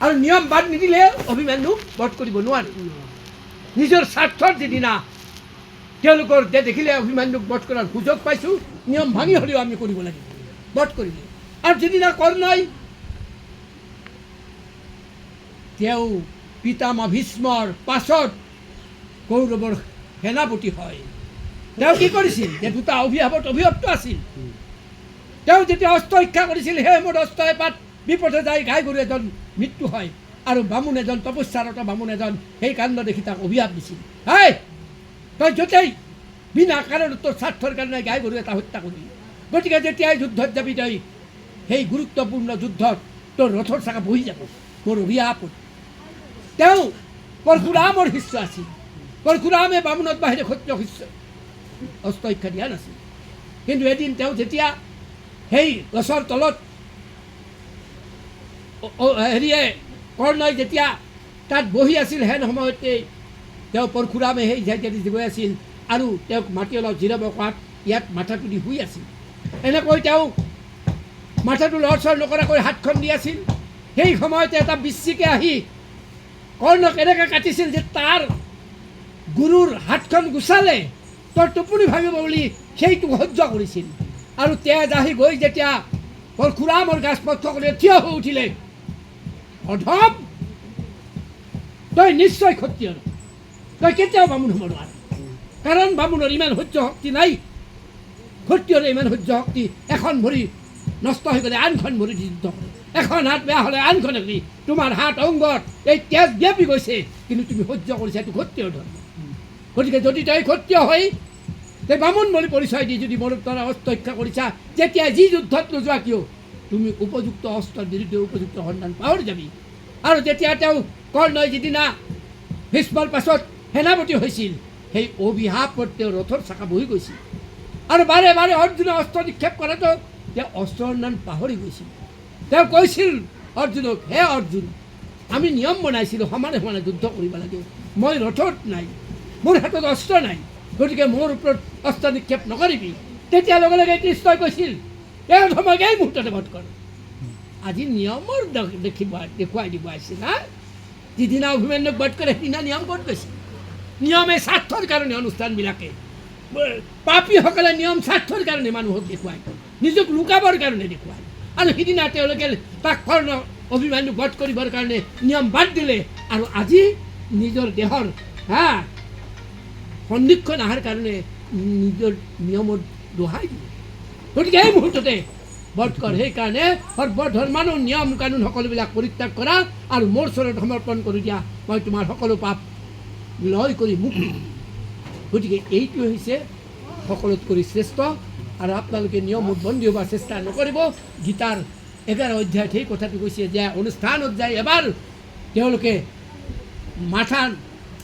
আৰু নিয়ম বাদ নিদিলে অভিমন্যুক বধ কৰিব নোৱাৰে নিজৰ স্বাৰ্থৰ যিদিনা তেওঁলোকৰ যে দেখিলে অভিমন্যুক বধ কৰাৰ সুযোগ পাইছোঁ নিয়ম ভাঙি হ'লেও আমি কৰিব লাগিব বধ কৰিলে আৰু যিদিনা কৰ্ণই তেওঁ পিতামহ ভীষ্মৰ পাছত কৌৰৱৰ সেনাপতি হয় তেওঁ কি কৰিছিল যে দুটা অভিশপ্ত আছিল তেওঁ যেতিয়া অস্ত্ৰ শিক্ষা কৰিছিল সেই মোৰ অস্ত্ৰ এপাত বিপথে যায় গাই গৰু এজন মৃত্যু হয় আৰু বামুণ এজন তপস্যাৰত বামুণ এজন সেই কাণ্ড দেখি তাক অভিশাপ দিছিল হেই তই য'তেই বিনা কাৰণত তোৰ স্বাৰ্থৰ কাৰণে গাই গৰু এটা হত্যা কৰিলি গতিকে যেতিয়াই যুদ্ধত যাবি তই সেই গুৰুত্বপূৰ্ণ যুদ্ধত তোৰ ৰথৰ চাকা বহি যাব মোৰ অভিশাপত তেওঁ পৰশুৰামৰ শিষ্য আছিল পৰশুৰামে বামুণত বাহিৰে ক্ষত্ৰিয় শিষ্য অস্ত্ৰ শিক্ষা দিয়া নাছিল কিন্তু এদিন তেওঁ যেতিয়া সেই গছৰ তলত হেৰিয়ে কৰ্ণই যেতিয়া তাত বহি আছিল হেন সময়তে তেওঁ পৰশুৰামে সেই ঝাইটি গৈ আছিল আৰু তেওঁক মাতি অলপ জিৰাব কোৱাত ইয়াত মাথাটো দি শুই আছিল এনেকৈ তেওঁ মাথাটো লৰচৰ নকৰাকৈ হাতখন দি আছিল সেই সময়তে এটা বৃশ্চিকে আহি কৰ্ণক এনেকৈ কাটিছিল যে তাৰ গুৰুৰ হাতখন গুচালে তোৰ টোপনি ভাঙিব বুলি সেইটো সহ্য কৰিছিল আৰু তেজ আহি গৈ যেতিয়া পৰশুৰামৰ গাছ স্পৰ্শ কৰি থিয় হৈ উঠিলে অধম তই নিশ্চয় ক্ষত্ৰিয় তই কেতিয়াও বামুণ হ'ব নোৱাৰ কাৰণ বামুণৰ ইমান সহ্য শক্তি নাই ক্ষত্ৰিয়ৰ ইমান সহ্য শক্তি এখন ভৰি নষ্ট হৈ গ'লে আনখন ভৰি যুদ্ধ কৰে এখন হাত বেয়া হ'লে আনখনে কৰি তোমাৰ হাত অংগত এই তেজ বিয়পি গৈছে কিন্তু তুমি সহ্য কৰিছা এইটো ক্ষত্ৰিয়ৰ ধৰ্ম গতিকে যদি তই ক্ষত্ৰিয় হৈ তই বামুণ বুলি পৰিচয় দি যদি মোৰ দ্বাৰা অস্ত্ৰ শিক্ষা কৰিছা যেতিয়া যি যুদ্ধত নোযোৱা কিয় তুমি উপযুক্ত অস্ত্ৰৰ বিৰুদ্ধে উপযুক্ত সন্ধান পাহৰি যাবি আৰু যেতিয়া তেওঁ কৰ্ণই যিদিনা ভীষ্মৰ পাছত সেনাপতি হৈছিল সেই অভিশাপত তেওঁ ৰথৰ চাকা বহি গৈছিল আৰু বাৰে বাৰে অৰ্জুনে অস্ত্ৰ নিক্ষেপ কৰাটো তেওঁ অস্ত্ৰৰ নাম পাহৰি গৈছিল তেওঁ কৈছিল অৰ্জুনক হে অৰ্জুন আমি নিয়ম বনাইছিলোঁ সমানে সমানে যুদ্ধ কৰিব লাগে মই ৰথত নাই মোৰ হাতত অস্ত্ৰ নাই গতিকে মোৰ ওপৰত অস্ত্ৰ নিক্ষেপ নকৰিবি তেতিয়া লগে লগে কৃষ্ণই কৈছিল এই সময় এই মুহূৰ্ততে বধ কৰ আজি নিয়মৰ দেখুৱাই দিব আহিছে না যিদিনা অভিমন্যুক বধ কৰে সেইদিনা নিয়ম ক'ত গৈছে নিয়মে স্বাৰ্থৰ কাৰণে অনুষ্ঠানবিলাকে পাপীসকলে নিয়ম স্বাৰ্থৰ কাৰণে মানুহক দেখুৱায় নিজক লুকাবৰ কাৰণে দেখুৱায় আৰু সিদিনা তেওঁলোকে তাক কৰ্ণ অভিমন্যুক বধ কৰিবৰ কাৰণে নিয়ম বাদ দিলে আৰু আজি নিজৰ দেহৰ সন্দিক্ষণ অহাৰ কাৰণে নিজৰ নিয়মত দোহাই দিলে গতিকে এই মুহূৰ্ততে বধ কৰ সেইকাৰণে সৰ্বধৰ্মানু নিয়ম কানুন সকলোবিলাক পৰিত্যাগ কৰা আৰু মোৰ ওচৰত সমৰ্পণ কৰি দিয়া মই তোমাৰ সকলো পাপ লয় কৰি মুক্তি দিম গতিকে এইটো হৈছে সকলোতকৈ শ্ৰেষ্ঠ আৰু আপোনালোকে নিয়মত বন্দী হোৱাৰ চেষ্টা নকৰিব গীতাৰ 11 অধ্যায়ত সেই কথাটো কৈছে যে অনুষ্ঠানত যায় এবাৰ তেওঁলোকে মাথা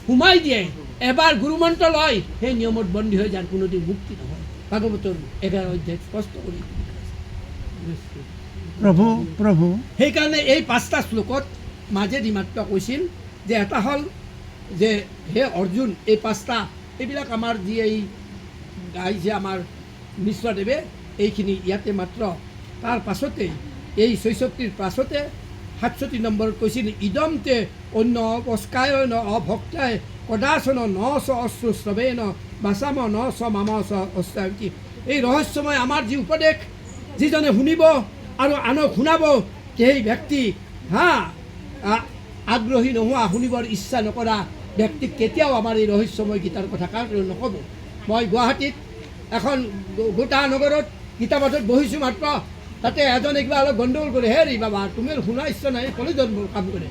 সোমাই দিয়ে এবাৰ গুৰুমন্ত্ৰ লয় সেই নিয়মত বন্দী হৈ যাৰ কোনোদিন মুক্তি নহয় ভাগৱতৰ 11 অধ্যায়ত স্পষ্ট কৰি প্ৰভু প্ৰভু সেইকাৰণে এই 5টা শ্লোকত মাজেদি মাত্ৰ কৈছিল যে এটা হ'ল যে হে অৰ্জুন এই 5টা এইবিলাক আমাৰ যি এই গাইছে আমাৰ মিশ্ৰদেৱে এইখিনি ইয়াতে মাত্ৰ তাৰ পাছতে এই 66ৰ পাছতে 67 নম্বৰত কৈছিল ইদমতে অন্য অপস্কায়ন অভক্তায় কদাচন ন চ অশ্ৰুশ্ৰৱেন বাচাম ন চ মাম চ অস্তাৱিতি এই ৰহস্যময় আমাৰ যি উপদেশ যিজনে শুনিব আৰু আনক শুনাব সেই ব্যক্তি আগ্ৰহী নোহোৱা শুনিবৰ ইচ্ছা নকৰা ব্যক্তিক কেতিয়াও আমাৰ এই ৰহস্যময় গীতাৰ কথা কাৰো নক'ব মই গুৱাহাটীত এখন গোটা নগৰত গীতাপাঠত বহিছোঁ মাত্ৰ তাতে এজনে কিবা অলপ গণ্ডগোল কৰে হেৰি বাবা তুমি শুনা ইচ্ছা নাই কলেজত কাম কৰে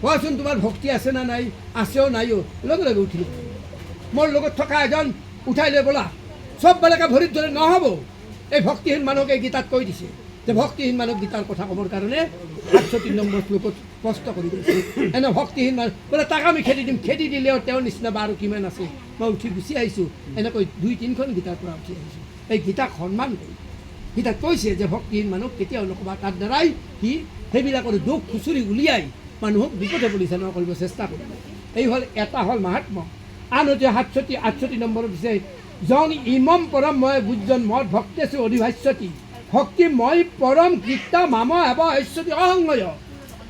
কোৱাচোন তোমাৰ ভক্তি আছে না নাই আছেও নাইও লগে লগে উঠিলোঁ মোৰ লগত থকা এজন উঠাই লৈ ব'লা চব বেলেগে ভৰিত ধৰে নহ'ব এই ভক্তিহীন মানুহক এই গীতাত কৈ দিছে যে ভক্তিহীন মানুহ গীতাৰ কথা ক'বৰ কাৰণে 67 নম্বৰ শ্লোকত স্পষ্ট কৰি দিছে এনে ভক্তিহীন মানুহ বোলে তাক আমি খেদি দিলেও তেওঁৰ নিচিনা বাৰু কিমান আছে মই উঠি গুচি আহিছোঁ এনেকৈ 2-3খন গীতাৰ পৰা উঠি আহিছোঁ এই গীতাক সন্মান কৰি গীতাত কৈছে যে ভক্তিহীন মানুহ কেতিয়াও নক'বা তাৰ দ্বাৰাই সি সেইবিলাকৰ দুখ খুচুৰি উলিয়াই মানুহক বিপদে পৰিচালনা কৰিব চেষ্টা কৰিব এই হ'ল এটা হ'ল মাহাত্ম্য আনহাতে 67-68 নম্বৰত দিছে জন ইমম পৰম মই বুজন মদ ভক্তেছো অধিভাষ্যতি ভক্তি মই পৰম কীৰ্তা মাম এব ঐশ্বতী অহংগয়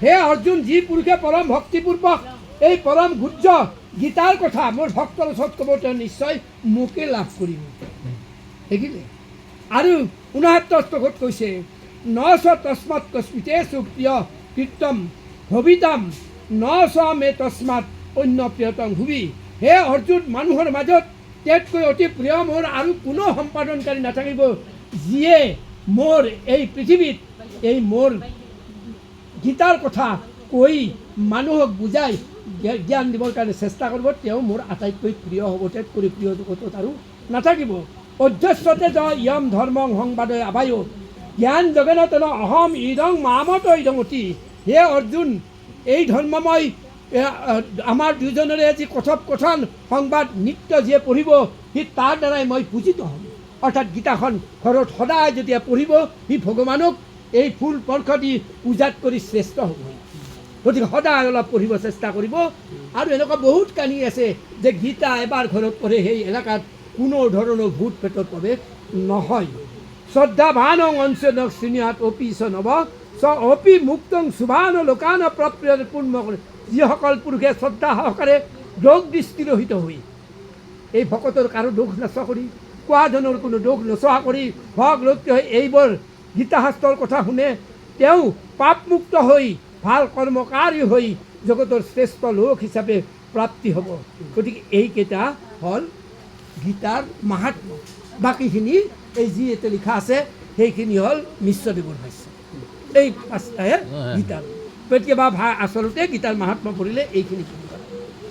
হে অৰ্জুন, যি পুৰুষে পৰম ভক্তিপূৰ্বক এই পৰম গুহ্য গীতাৰ কথা মোৰ ভক্তৰ ওচৰত ক'ব, তেওঁ নিশ্চয় মোকে লাভ কৰিব। দেখিলে? আৰু 69 শ্লোকত কৈছে, ন চ তস্মাৎ কস্মিতে সুপ্ৰিয় কীৰ্তম ভবিতাম ন চ মে তস্মাৎ অন্য প্ৰিয়তম ভুবি। হে অৰ্জুন, মানুহৰ মাজত তেওঁতকৈ অতি প্ৰিয় মোৰ আৰু কোনো সম্পাদনকাৰী নাথাকিব, যিয়ে মোৰ এই পৃথিৱীত এই মোৰ গীতাৰ কথা কৈ মানুহক বুজাই জ্ঞান দিবৰ কাৰণে চেষ্টা কৰিব। তেওঁ মোৰ আটাইতকৈ প্ৰিয় হ'ব, তেওঁতকৈ প্ৰিয় জগতত আৰু নাথাকিব। অধ্যক্ষতে য ইয়ম ধৰ্মং সংবাদয় আবায়ো জ্ঞান জগন্নাথন অহম ইদং মামত ইদমতি। হে অৰ্জুন, এই ধৰ্মময় আমাৰ দুজনৰে যি কথোপকথন সংবাদ নিত্য যিয়ে পঢ়িব, সি তাৰ দ্বাৰাই মই পূজিত হ'ম। অৰ্থাৎ গীতাখন ঘৰত সদায় যেতিয়া পঢ়িব, সি ভগৱানক এই ফুল পৰ্ষ দি পূজাত কৰি শ্ৰেষ্ঠ হ'ব। গতিকে সদায় অলপ পঢ়িব চেষ্টা কৰিব। আৰু এনেকুৱা বহুত কাহিনী আছে যে গীতা এবাৰ ঘৰত পঢ়ে সেই এলেকাত কোনো ধৰণৰ ভূত পেটৰ প্ৰৱেশ নহয়। শ্ৰদ্ধাভানং অঞ্চনক শ্ৰীনিহাত অপি চ নৱ চ অপি মুক্তং শুভান লোকান প্ৰপ্ৰিয় পূৰ্ণ কৰে। যিসকল পুৰুষে শ্ৰদ্ধা সহকাৰে দোষ দৃষ্টিৰহিত হৈ এই ভকতৰ কাৰো দোষ নচোৱা কৰি, কোৱাজনৰ কোনো দোষ নচোৱা কৰি ভগলক্ষ্য হৈ এইবোৰ গীতাশাস্ত্ৰৰ কথা শুনে, তেওঁ পাপমুক্ত হৈ ভাল কৰ্মকাৰী হৈ জগতৰ শ্ৰেষ্ঠ লোক হিচাপে প্ৰাপ্তি হ'ব। গতিকে এইকেইটা হ'ল গীতাৰ মাহাত্ম্য। বাকীখিনি এই যি ইয়াতে লিখা আছে সেইখিনি হ'ল মিশ্ৰদেৱৰ ভাষ্য। এই পাঁচটাহে গীতাৰ। কেতিয়াবা আচলতে গীতাৰ মাহাত্ম্য পঢ়িলে এইখিনি পঢ়িব লাগে।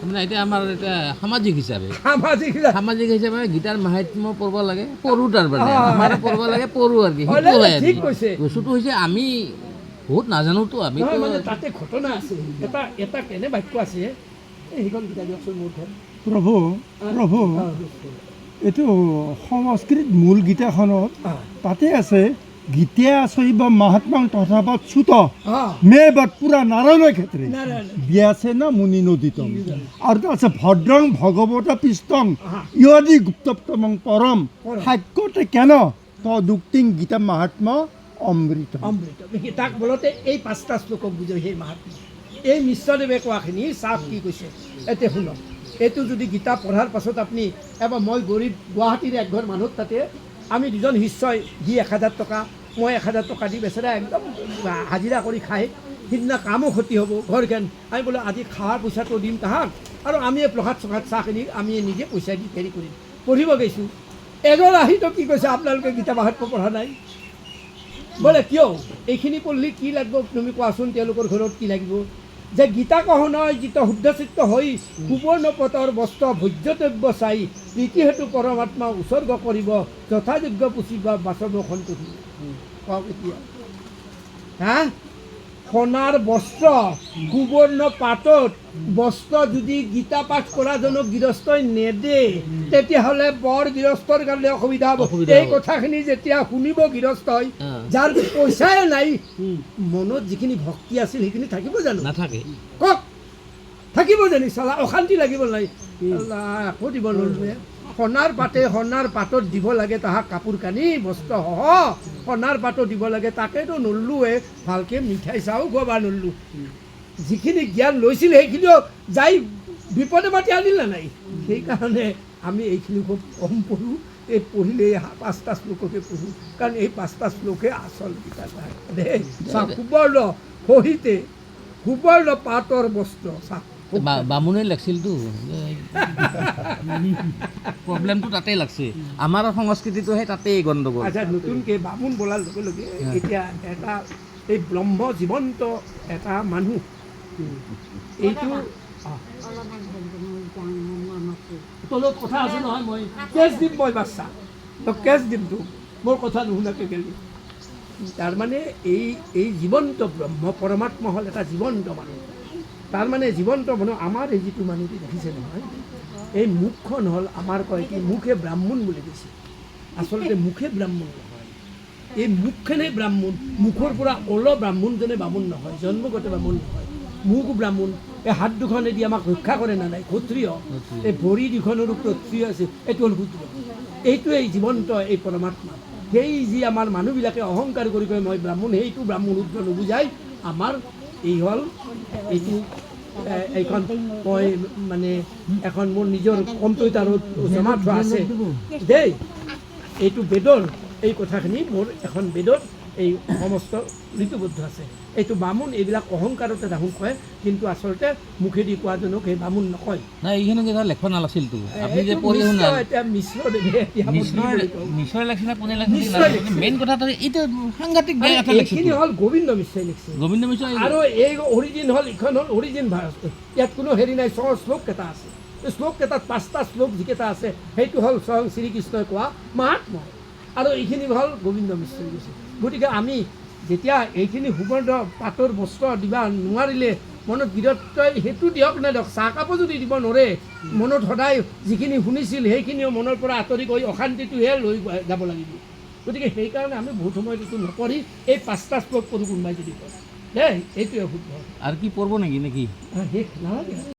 মানে এতিয়া আমাৰ এতিয়া সামাজিক হিচাপে গীতাৰ মাহাত্ম্য পঢ়ব লাগে, পঢ়ো তাৰ মানে আমাৰ পঢ়ব লাগে, পঢ়ো আৰু কি ঠিক কৈছে। বস্তুটো হৈছে আমি বহুত নাজানোতো। আমি মানে তাতে ঘটনা আছে, এটা কেনে বাক্য আছে সেইখন গীতা দিয়কচোন মোৰ ঘৰত। প্ৰভু এইটো সংস্কৃত মূল গীতাখনত তাতে আছে, গীতা শৈব মহাত্মাং তথাপত চুত মে বট পুরা নারায়ণ ক্ষেত্রে বিয়াছে না মুনি নদীতম। আর আছে ভদ্রং ভগবত পিষ্টং ইয়দি গুপ্তপ্তমং পরম সাক্ষ্যতে কেন তদুক্তিং গীতা মাহাত্ম অমৃত। তাক বলতে এই 5টা শ্লোকক বুজাই সেই মাহাত্ম। এই মিশ্ৰদেৱে কোৱাখিনি চাপ কি কৈছে এতিয়া শুনক। এইটো যদি গীতা পঢ়াৰ পাছত আপুনি এবাৰ, মই গৰীব গুৱাহাটীৰ একঘৰ মানুহ, তাতে আমি দুজন শিষ্যই দি 1000 টকা, মই 1000 টকা দি বেচেৰা একদম হাজিৰা কৰি খাই, সিদিনা কামো ক্ষতি হ'ব ঘৰখন। আমি বোলো আজি খোৱাৰ পইচাটো দিম তাহাক, আৰু আমি প্ৰসাদ চসাদ চাহখিনি আমি নিজে পইচা দি হেৰি কৰিম। পঢ়িব গৈছোঁ, এজন আহিতো কি কৈছে, আপোনালোকে গীতা মাহাত্ম্য পঢ়া নাই বোলে। কিয়? এইখিনি পঢ়লি কি লাগিব তুমি কোৱাচোন, তেওঁলোকৰ ঘৰত কি লাগিব? যে গীতা কহ নহয়, যিটো শুদ্ধচিত্ত হৈ সুবৰ্ণ পথৰ বস্ত্ৰ ভোজ্যতব্য চাই প্ৰীতি হেতু পৰমাত্মা উৎসৰ্গ কৰিব, যথাযোগ্য পুচিব বাচৱ সন্তোষী। কওক এতিয়া, হা? সোণাৰ বস্ত্ৰ, সুবৰ্ণ পাতত বস্ত্ৰ যদি গীতা পাঠ কৰাজনক গৃহস্থই নেদে, তেতিয়াহ'লে বৰ গৃহস্থৰ কাৰণে অসুবিধা হ'ব। এই কথাখিনি যেতিয়া শুনিব গৃহস্থই, যাৰ পইচাই নাই, মনত যিখিনি ভক্তি আছিল সেইখিনি থাকিব জানো? নাথাকে। কওক, থাকিব জানি? চালা অশান্তি লাগিব নাই? আকৌ দিব নোৱাৰিলে। সোণাৰ পাতত দিব লাগে তাহাক কাপোৰ কানি বস্ত্ৰ সহ, সোণাৰ পাতত দিব লাগে। তাকেতো নল্লোৱে, ভালকৈ মিঠাই চাও খোৱাবা নল্লো। যিখিনি জ্ঞান লৈছিলে সেইখিনিও যাই বিপদে মাতি আনিল না নাই? সেইকাৰণে আমি এইখিনি খুব কম পঢ়োঁ। এই পঢ়িলে এই 5টা শ্লোককে পঢ়োঁ, কাৰণ এই 5টা শ্লোকে আচল গীতা দেই। চাওক, সুবৰ্ণ পাতৰ বস্ত্ৰ, চাওক বামুণে লাগছিলতো, প্ৰব্লেমটো তাতেই লাগছে। আমাৰ সংস্কৃতিটোহে তাতেই গণ্ডগোল। আচ্ছা, নতুনকৈ বামুণ বোলাৰ লগে লগে এতিয়া এটা এই ব্ৰহ্ম জীৱন্ত এটা মানুহ, এইটো তলত কথা আছে নহয়, মই কেছ দিম, মই বাচ্চা কেছ দিম তোক, মোৰ কথা নুশুনাকৈ গেলি। তাৰমানে এই জীৱন্ত ব্ৰহ্ম পৰমাত্মা হ'ল এটা জীৱন্ত মানুহ। তাৰমানে জীৱন্ত মানুহ আমাৰ এই যিটো মানুহটো দেখিছে নহয়, এই মুখখন হ'ল আমাৰ কয় কি মুখে ব্ৰাহ্মণ বুলি কৈছে। আচলতে মুখে ব্ৰাহ্মণ নহয়, এই মুখখনেই ব্ৰাহ্মণ। মুখৰ পৰা ব্ৰাহ্মণজনে বামুণ নহয়, জন্মগত বামুণ নহয়, মুখ ব্ৰাহ্মণ। এই হাত দুখনেদি আমাক ৰক্ষা কৰে না নাই? ক্ষত্ৰিয়। এই ভৰি দুখনৰো ক্ষত্ৰিয় আছে, এইটো হ'ল ক্ষত্ৰিয়। এইটোৱে জীৱন্ত এই পৰমাত্মা। সেই যি আমাৰ মানুহবিলাকে অহংকাৰ কৰি কয় মই ব্ৰাহ্মণ, সেইটো ব্ৰাহ্মণ উদ্ৰ নুবুজাই আমাৰ এই হ'ল এইটো এইখন মই মানে এখন মোৰ নিজৰ কম্পিউটাৰত জমা থোৱা আছে দেই এইটো বেদৰ এই কথাখিনি মোৰ এখন বেদত এই সমস্ত লিপিবদ্ধ আছে এইটো বামুণ এইবিলাক অহংকাৰতে দাহোঁ কয় কিন্তু আচলতে মুখেদি কোৱাজনক সেই বামুণ নকয় নাই এইখিনি কিবা লেখন নালাছিলতো আপুনি যে পঢ়ি শুনা এতিয়া মিশ্ৰদেৱে এতিয়া মই কি বুলি কওঁ? নিশ্চয় লাগিছিল না কোনে নিশ্চয় লাগিছিল লিখিছিল। মেইন কথাটো এইটো সাংঘাতিক বেয়া কথা এইখিনি লিখিছিল হ'ল গোবিন্দ মিশ্ৰই লিখিছে গোবিন্দ মিশ্ৰ আৰু এই অৰিজিন হ'ল ইখন হ'ল অৰিজিন ইয়াত কোনো হেৰি নাই শ্লোক কেইটা আছে শ্লোক কেইটাত 5টা শ্লোক যিকেইটা আছে সেইটো হ'ল স্বয়ং শ্ৰীকৃষ্ণই কোৱা মাহাত্ম্য আৰু এইখিনি হ'ল গোবিন্দ মিশ্ৰই কৈছে গতিকে আমি যেতিয়া এইখিনি সুগন্ধ পাতৰ বস্ত্ৰ দিবা নোৱাৰিলে মনত বীৰত্বই সেইটো দিয়ক নেদিয়ক চাহকাপো যদি দিব নোৱাৰে মনত সদায় যিখিনি শুনিছিল সেইখিনিও মনৰ পৰা আঁতৰি গৈ অশান্তিটোহে লৈ যাব লাগিব গতিকে সেইকাৰণে আমি বহুত সময়ত এইটো নপঢ়ি এই 5টা শ্লোক পঢ়ো কোনোবাই যদি কয় দেই এইটোৱে শুদ্ধ আৰু কি পঢ়ব নেকি শেষ নালাগে